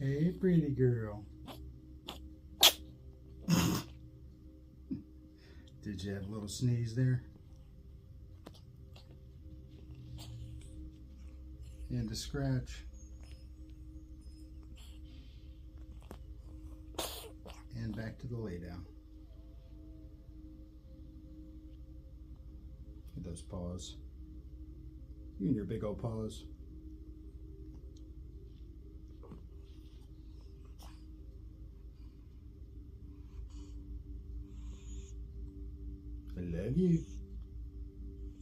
Hey, pretty girl. Did you have a little sneeze there? And a scratch. And back to the lay down. Look at those paws. You and your big old paws. I love you.